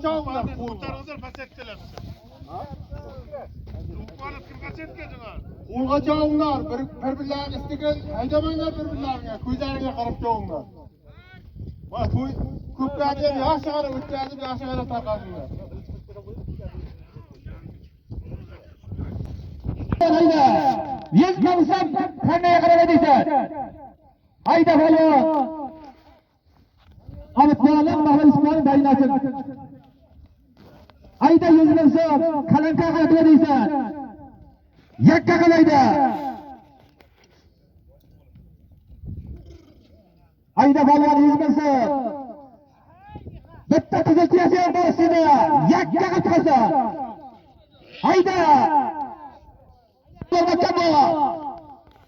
çoğunlar. Kurtarılır pasettiler. Ruhbanı kim kasetkedinler? Kulga çoğunlar. Bir-birlerini istigen. Haydamaylar bir-birlerine. Kuylarına karıp çoğunlar. Bak köplerden yaşı gara öteceğiz, yaşı gara takasınlar. Yüz konuşsam kanaya karar ediysen. Hayda falan. Abi bağlam bahar İsmail'in dayını açın. Hayda yüz konuşsam kalanka karar ediysen. Yakka kalayda. Hayda falan yüz konuşsam. Bitta kızıltiyası başında. Yakka katkasa. Hayda.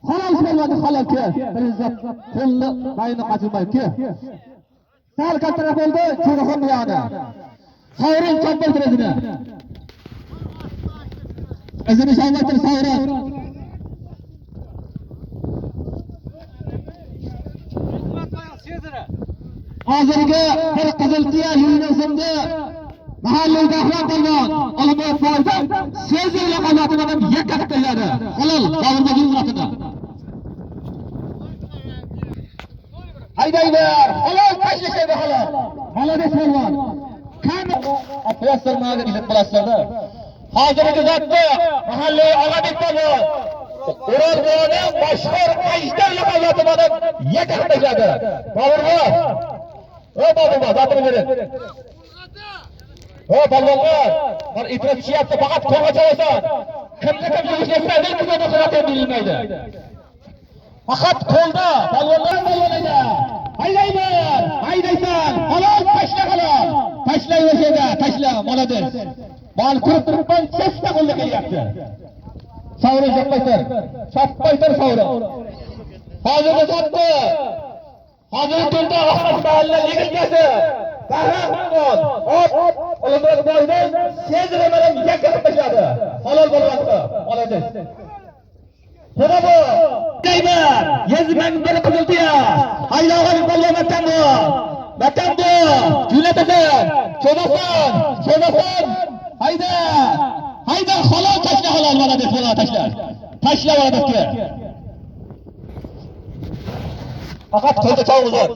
Halal bo'ladi halal ki. Prezident qo'lni bayni qochirmaydi ki. Sal kattaroq bo'ldi, cho'raxon buyog'ida. Savrin choptirdi o'zini. O'zini shavlattirdi Savrin. Hozirgi bir qiziltiya yuzini mahalliy dahron bo'lgan Olomon Foydam Sezir laqabati bilan yakka qiladi. Halol davrdagi yuzatida. Haydaylar, halol tashlashadi halol. Malades bo'lgan. Qani operatsiya maga izlab qolasizlar. Hozirgi zotda mahalliy Og'abek bo'lgan. O'rolbo'ning mashhur Ajdar laqabati bilan yakka qiladi. Boburga. Boburga zotini bering. O balonlar, bir itiraz tushyapti, faqat qo'lga chalasan. Kimni kim yurishsa, lekin buni qilib bilmaydi. Faqat qo'lda balonlar balonlaydi. Haydayman, haydaysan, halol tashla halol. Tashlayversa, tashla, molades. Bal kurib turibman, chesta qo'lga kelyapti. Savrin chopmaytir. Chopmaytir Savrin. Hozirda sotdi. Hozir tunda mahalla ligasi. Qahramon, Olomon Foydam Sezir bilan yakka tashladi. Halol bo'lmoqda. Molades. To'g'ri. Deydi. Yezman bir qiziltiya. Haydog'in qo'llamakdan bu. Vatan bu. Jo'natasan. Cho'dasan. Hayda. Hayda halol tashla halol Molades halol tashla. Tashla Moladesga. Faqat qo'lda chavuzlar.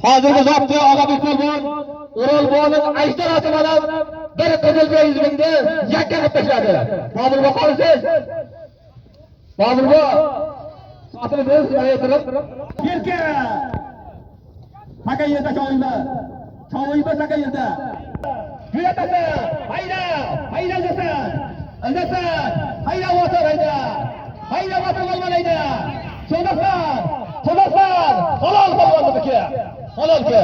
Hozirgi zotda Og'abek bo'lgan O'rolbo'ning ajdarasi bilan bir qizilga yuzingni yakka qilib tashladi. Boburga qarasiz. Boburga sotini biz aytirib yerga. Taka yerda cho'yma. Cho'yma taka yerda. Yuratasan. Hayda desan. Andasan. Hayda o'tir hayda. Hayda o'tir bo'lmaydi. Cho'dasan. Halol bo'lmoqda. Halol ki.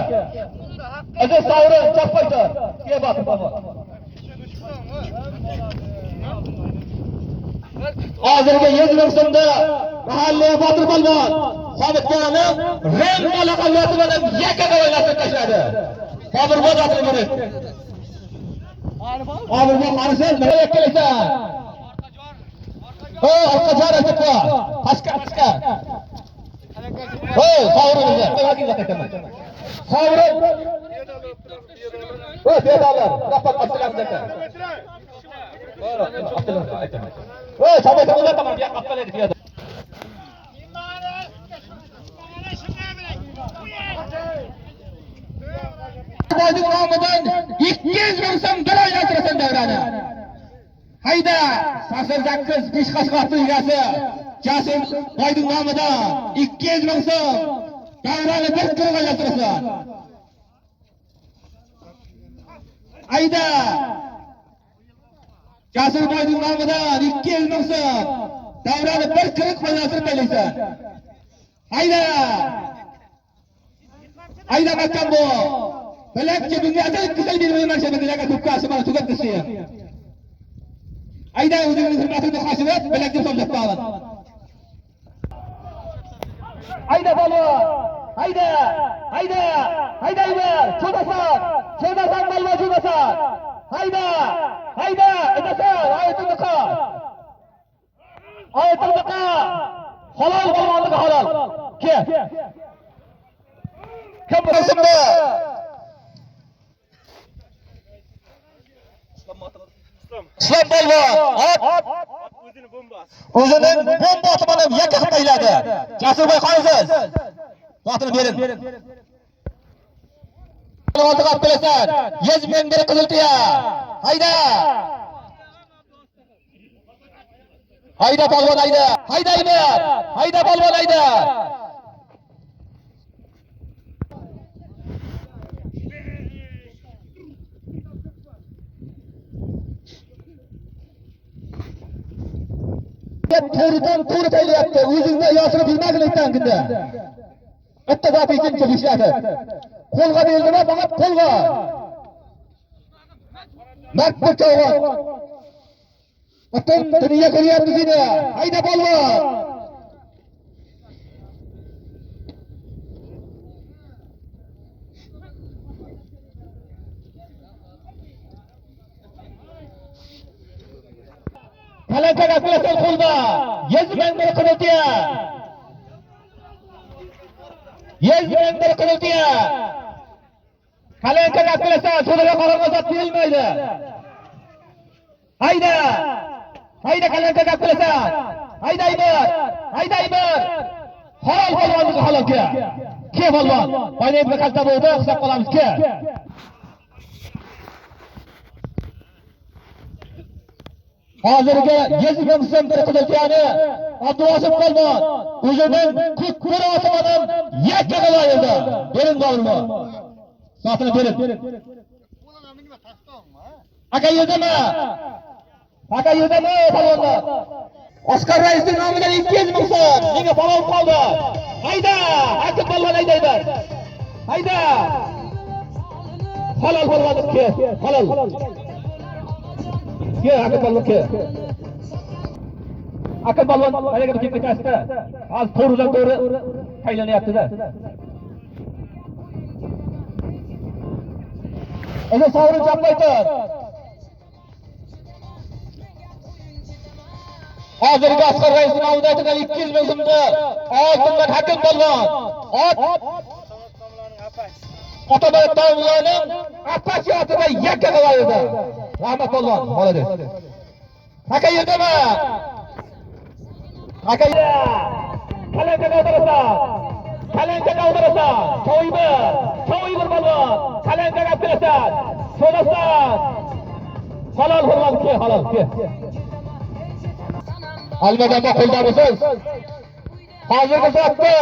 Aziz Savrin chopmaydi. Ke botib baba. Hozirgi 100 ming so'mda mahalliy botir polvon Xobitxonim Rembo laqabati bilan yakka o'ynatib tashladi. Bobur bozatini bering. Boburga qarasa nima yakkalaysan? Orqa jora ketdi. Pastga. Savringa. Savrin. Bedalar. Rapat qilganlar. Çabuk tamam ya kaptan edip ya. Boydun nomidan 200 ming so'm bir oy asrasan davrani. Hayda, Sasir Zakkiz Peshqashqohning egasi Jasim Boydun nomidan 200 ming so'm davrani bir turga asrasan. Hayda. Jasim Boydun nomidan 200 ming so'm davrani bir kirik qo'ynasini belaysan. Hayda makam bu. Belki dünyada güzel bir menşe bilirler tukası bana tutak kısıyor. Hayda uzun hizmetini haşiret belki sonuç bağlan. Hayda balı. Hayda iber. Çodasan balva çodasan. Hayda. Edesan. Ayetun dıka. Halal balvanlığı halal. Ki? Kim burasında? Islom polvon o'zining bombasi bilan yakka qilib qo'yiladi. Jasurbek qolsiz. Vaqtini bering. Oldi qolib kelasan. 100 ming bir qizil tuya. Hayda. Hayda polvon hayda. Haydaymi? Hayda polvon hayda. To'ridan to'ri taylayapti. O'zingni yoshini bilmaganlikdan kunda. Bitta zot ikkinchi ishladi. Qo'lga beldimi? Faqat qo'lga. Makbul chavon. Butun dunyo ko'ryapti seni. Hayda polvon. Kalanka gaplasang qo'lda. 100 ming bir qilitiya. 100 ming bir qilitiya. Kalanka gaplasang to'laga qarag'oz berilmaydi. Hayda. Hayda kalanka gaplasang. Haydaymi? Haydaymi? Halol polvonni halolga. Ke polvon. O'ynayib kalta bo'ldi, hisob qolamiz ke. Hozirgi 100 ming so'm bir qilitiyani Abduvosif polvon o'zining kukkir otimidan yakka qilib bering bo'lmi? Sotini bering. Aka yerdimi? Aka yerdimi polvonlar? Oskar raisning nomidan 200 ming so'm. Menga polvon qoldi. Hayda! Aka polvon haydaydi. Hayda! Halol polvon ke. Halol. Ke aka polvon ke. Aka polvon haliga bir ketib ketdi. Hozir to'g'ridan to'g'ri qaylanyapti-da. Endi sovrin chaplaydi. Hozirgi Asqar raisning nomidan aytilgan 200 ming so'mni oltindan Hakim polvon. Otabek Tavloning apasiyatida yakka qiladi. Rahmat polvon, молодец. Aka yerdimi? Aka kalanka qoldirasa. Kalanka qoldirasa. To'ybi. To'ybi polvon. Kalanka qoldirasa. So'rasa. Halol polvon ke, halol ke. Albatta qo'ldamisiz. Hozirgi vaqtda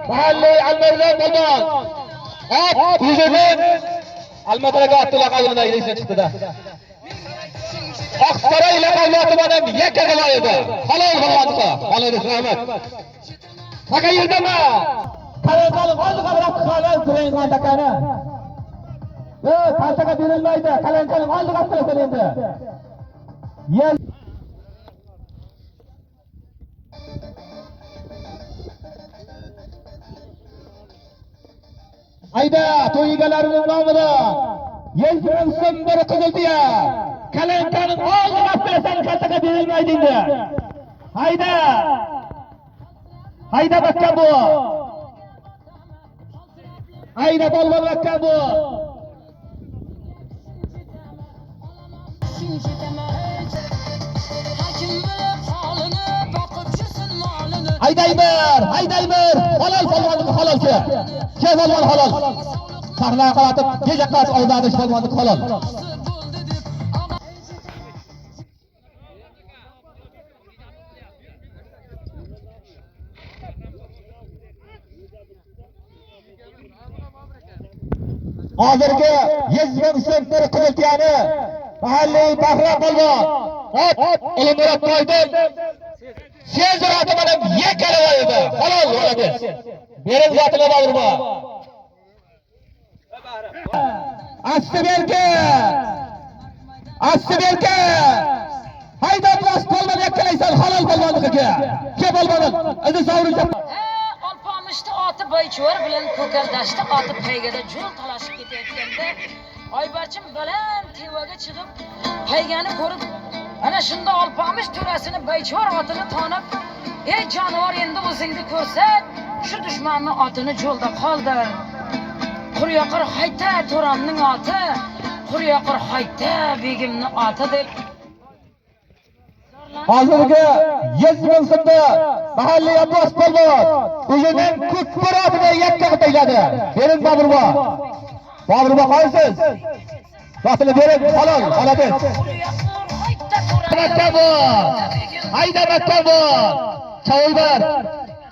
mahalliy Almarjon polvon o'zining Almataraga Abdulla Qadiridan yilishga chiqdi-da. Oqsaroy laqablati bilan yakka qiladi. Halol bo'ladi. Halol rahmat. Aka yerdimi? Qalanqani qoldi qabrab qolgan Sulaymon akani. Kaltaga berilmaydi. Qalanqani qoldi qilsin endi. Yel Hayda, to'y egalarining nomida 100 ming so'm bir qiziltiya. Kalankaning oldiga apelasan kaltaga berilmaydi endi. Hayda. Hayda bakka bu. Hayda polvon bakka bu. Haydayber, haydayber. Halol polvonni halolchi. Ke polvon halol. Sahna qalatib, tejaqat oldadish polvonni halol. Hozirgi 100 ming so'm bir qilitiyani mahalliy Bahra polvon Ilmurod To'ydin Sezirati bilan yakkalaydi. Halol bo'ladi. Bering zotini bo'lma. Asberka. Asberka. Haydab bos polvon yakkalaysan halol polvonnikiga. Ke polvon. Endi sovrincha. Olpamishni oti Boycho'r bilan Ko'kardashda oti paygada jo'l talashib ketayotganda Oybarchim baland tevaga chiqib paygani ko'rib ana shunda Olpamish to'rasini Boycho'r otini tanib, "Ey jonivor, endi o'zingni ko'rsat, shu dushmanning otini jo'lda qoldir. Quryoqir hayta to'ramning oti, Quryoqir hayta begimni oti deb hozirgi 100 ming so'mda mahalliy Abbos polvon o'zining ko'kko'r otida yakka qilib tashladi. Bering Boburbo. Boburbo qaysiz? Vaqtini bering, halol, halol. Hayda maktabi. Chavoybar.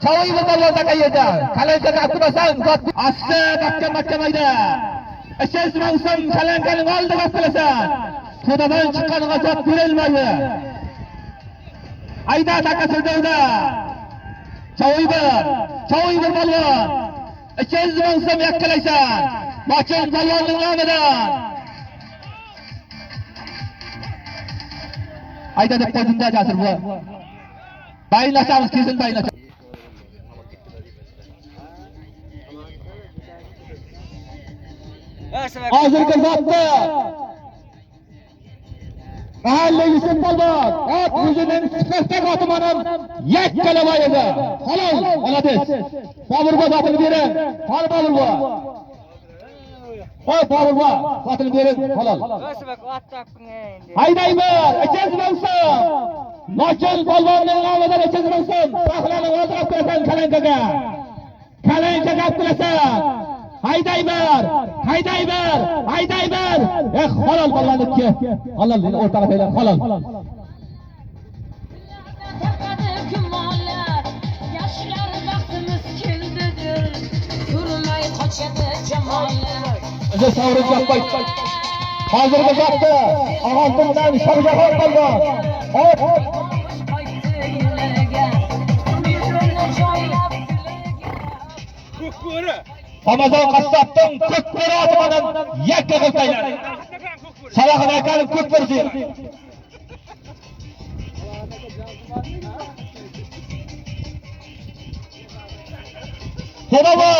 Chavoybar polvonda qayerda? Qalankaga atmasan, assa maktab hayda. 300 ming so'm qalankaning oldiga qilasan. To'dadan chiqqaniga zot berilmaydi. Hayda takasirda. Chavoybar polvon. 200 ming so'm yakkalaysan. Mochil polvonning nomidan. Hayda deb qo'ydimda jasur bu. Baynashamiz, kesin baynashamiz. Hozirgi vaqtda mahalliy Yusuf polvon ot o'zining sifat xotimanim yakkalama edi. Halol, oladiz. Boburbo zotini bering. Hol Boburbo. Qo'y Boburbo, zotini bering, halol. Haydayman, 200 ming so'm. Mochil polvonning nomidan 200 ming so'm. Paxlaning oldiga qo'yasan kalankaga. Kalankaga qilasan. Haydayman. Halol polvonniki. Halol, o'rtaga taylar, halol. Yoshlar vaqtimiz keldidir. Yurmay qochadi jamoalar. O'zi savrin chaqpay. Hozirgi vaqtda Og'ontindan Shohjahon polvon. Ramazon qassobning ko'kko'r otidan yakka qilib tashladi. Salohat akaning ko'kko'rsi. To'dabo